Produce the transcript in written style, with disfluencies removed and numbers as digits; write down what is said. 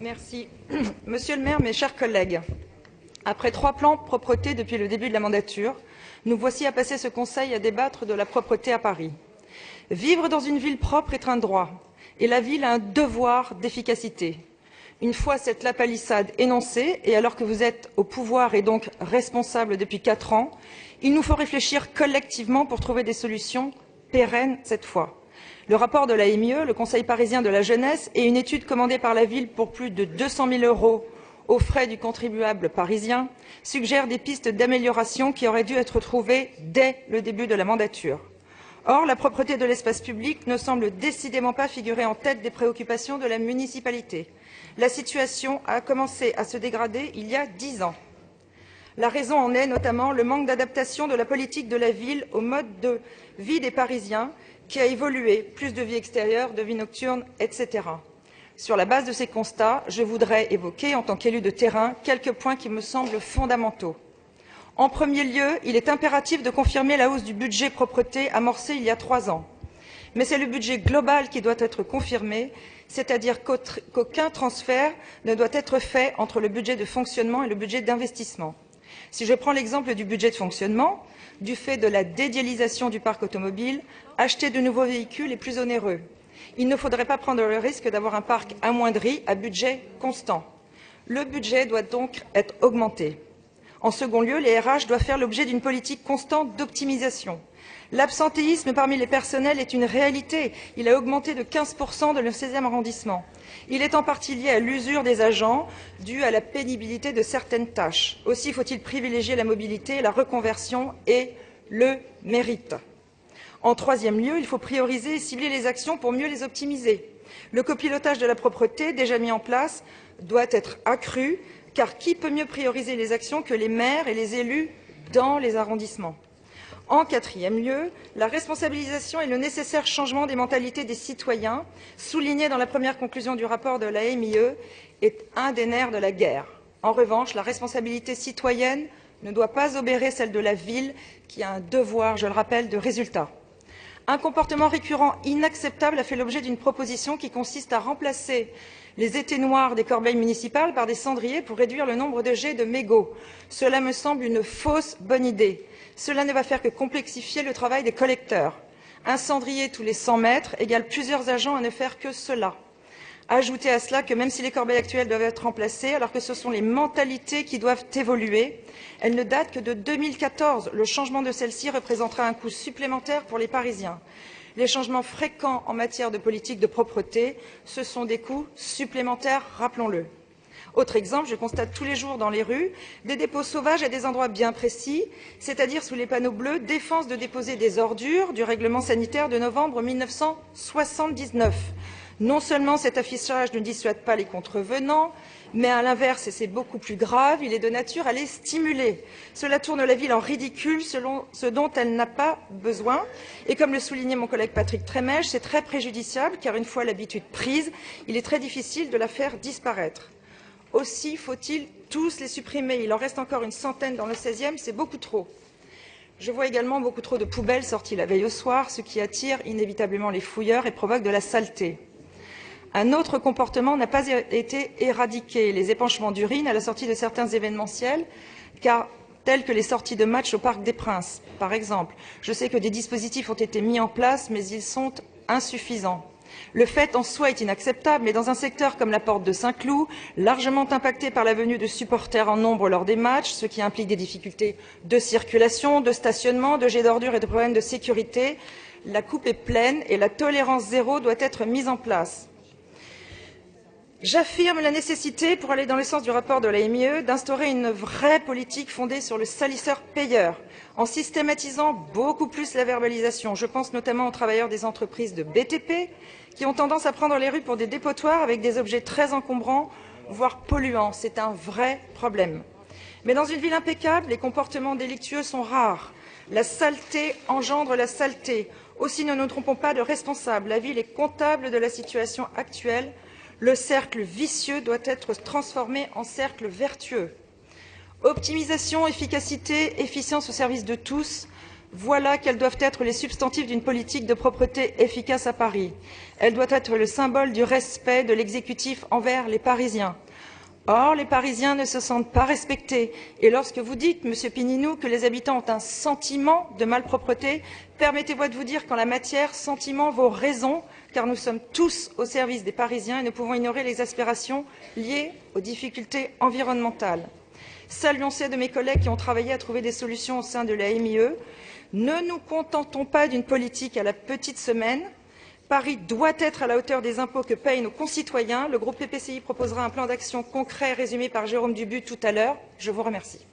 Merci. Monsieur le maire, mes chers collègues, après 3 plans propreté depuis le début de la mandature, nous voici à passer ce conseil à débattre de la propreté à Paris. Vivre dans une ville propre est un droit, et la ville a un devoir d'efficacité. Une fois cette lapalissade énoncée, et alors que vous êtes au pouvoir et donc responsable depuis 4 ans, il nous faut réfléchir collectivement pour trouver des solutions pérennes cette fois. Le rapport de la MIE, le Conseil parisien de la jeunesse, et une étude commandée par la ville pour plus de 200 000 € aux frais du contribuable parisien suggèrent des pistes d'amélioration qui auraient dû être trouvées dès le début de la mandature. Or, la propreté de l'espace public ne semble décidément pas figurer en tête des préoccupations de la municipalité. La situation a commencé à se dégrader il y a 10 ans. La raison en est notamment le manque d'adaptation de la politique de la ville au mode de vie des Parisiens qui a évolué, plus de vie extérieure, de vie nocturne, etc. Sur la base de ces constats, je voudrais évoquer, en tant qu'élu de terrain, quelques points qui me semblent fondamentaux. En premier lieu, il est impératif de confirmer la hausse du budget propreté amorcée il y a 3 ans. Mais c'est le budget global qui doit être confirmé, c'est-à-dire qu'aucun transfert ne doit être fait entre le budget de fonctionnement et le budget d'investissement. Si je prends l'exemple du budget de fonctionnement, du fait de la dédialisation du parc automobile, acheter de nouveaux véhicules est plus onéreux. Il ne faudrait pas prendre le risque d'avoir un parc amoindri à budget constant. Le budget doit donc être augmenté. En second lieu, les RH doivent faire l'objet d'une politique constante d'optimisation. L'absentéisme parmi les personnels est une réalité. Il a augmenté de 15 % dans le 16e arrondissement. Il est en partie lié à l'usure des agents, due à la pénibilité de certaines tâches. Aussi faut-il privilégier la mobilité, la reconversion et le mérite. En troisième lieu, il faut prioriser et cibler les actions pour mieux les optimiser. Le copilotage de la propreté, déjà mis en place, doit être accru, car qui peut mieux prioriser les actions que les maires et les élus dans les arrondissements? En quatrième lieu, la responsabilisation et le nécessaire changement des mentalités des citoyens, souligné dans la première conclusion du rapport de la MIE, est un des nerfs de la guerre. En revanche, la responsabilité citoyenne ne doit pas obérer celle de la ville, qui a un devoir, je le rappelle, de résultat. Un comportement récurrent inacceptable a fait l'objet d'une proposition qui consiste à remplacer les étais noirs des corbeilles municipales par des cendriers pour réduire le nombre de jets de mégots. Cela me semble une fausse bonne idée. Cela ne va faire que complexifier le travail des collecteurs. Un cendrier tous les 100 mètres égale plusieurs agents à ne faire que cela. Ajoutez à cela que même si les corbeilles actuelles doivent être remplacées, alors que ce sont les mentalités qui doivent évoluer, elles ne datent que de 2014. Le changement de celles-ci représentera un coût supplémentaire pour les Parisiens. Les changements fréquents en matière de politique de propreté, ce sont des coûts supplémentaires, rappelons-le. Autre exemple, je constate tous les jours dans les rues des dépôts sauvages à des endroits bien précis, c'est-à-dire sous les panneaux bleus « Défense de déposer des ordures » du règlement sanitaire de novembre 1979. Non seulement cet affichage ne dissuade pas les contrevenants, mais à l'inverse, et c'est beaucoup plus grave, il est de nature à les stimuler. Cela tourne la ville en ridicule, ce dont elle n'a pas besoin. Et comme le soulignait mon collègue Patrick Trémèche, c'est très préjudiciable, car une fois l'habitude prise, il est très difficile de la faire disparaître. Aussi faut-il tous les supprimer. Il en reste encore une centaine dans le 16e, c'est beaucoup trop. Je vois également beaucoup trop de poubelles sorties la veille au soir, ce qui attire inévitablement les fouilleurs et provoque de la saleté. Un autre comportement n'a pas été éradiqué, les épanchements d'urine à la sortie de certains événementiels, tels que les sorties de match au Parc des Princes, par exemple. Je sais que des dispositifs ont été mis en place, mais ils sont insuffisants. Le fait en soi est inacceptable, mais dans un secteur comme la porte de Saint-Cloud, largement impacté par la venue de supporters en nombre lors des matchs, ce qui implique des difficultés de circulation, de stationnement, de jets d'ordures et de problèmes de sécurité, la coupe est pleine et la tolérance zéro doit être mise en place. J'affirme la nécessité, pour aller dans le sens du rapport de la MIE, d'instaurer une vraie politique fondée sur le salisseur-payeur, en systématisant beaucoup plus la verbalisation. Je pense notamment aux travailleurs des entreprises de BTP, qui ont tendance à prendre les rues pour des dépotoirs avec des objets très encombrants, voire polluants. C'est un vrai problème. Mais dans une ville impeccable, les comportements délictueux sont rares. La saleté engendre la saleté. Aussi, ne nous trompons pas de responsable. La ville est comptable de la situation actuelle. Le cercle vicieux doit être transformé en cercle vertueux. Optimisation, efficacité, efficience au service de tous. Voilà quels doivent être les substantifs d'une politique de propreté efficace à Paris. Elle doit être le symbole du respect de l'exécutif envers les Parisiens. Or, les Parisiens ne se sentent pas respectés. Et lorsque vous dites, Monsieur Pininou, que les habitants ont un sentiment de malpropreté, permettez-moi de vous dire qu'en la matière, sentiment vaut raison, car nous sommes tous au service des Parisiens et nous pouvons ignorer l'exaspération liée aux difficultés environnementales. Saluons ceux de mes collègues qui ont travaillé à trouver des solutions au sein de la MIE. Ne nous contentons pas d'une politique à la petite semaine. Paris doit être à la hauteur des impôts que payent nos concitoyens. Le groupe PPCI proposera un plan d'action concret résumé par Jérôme Dubut tout à l'heure. Je vous remercie.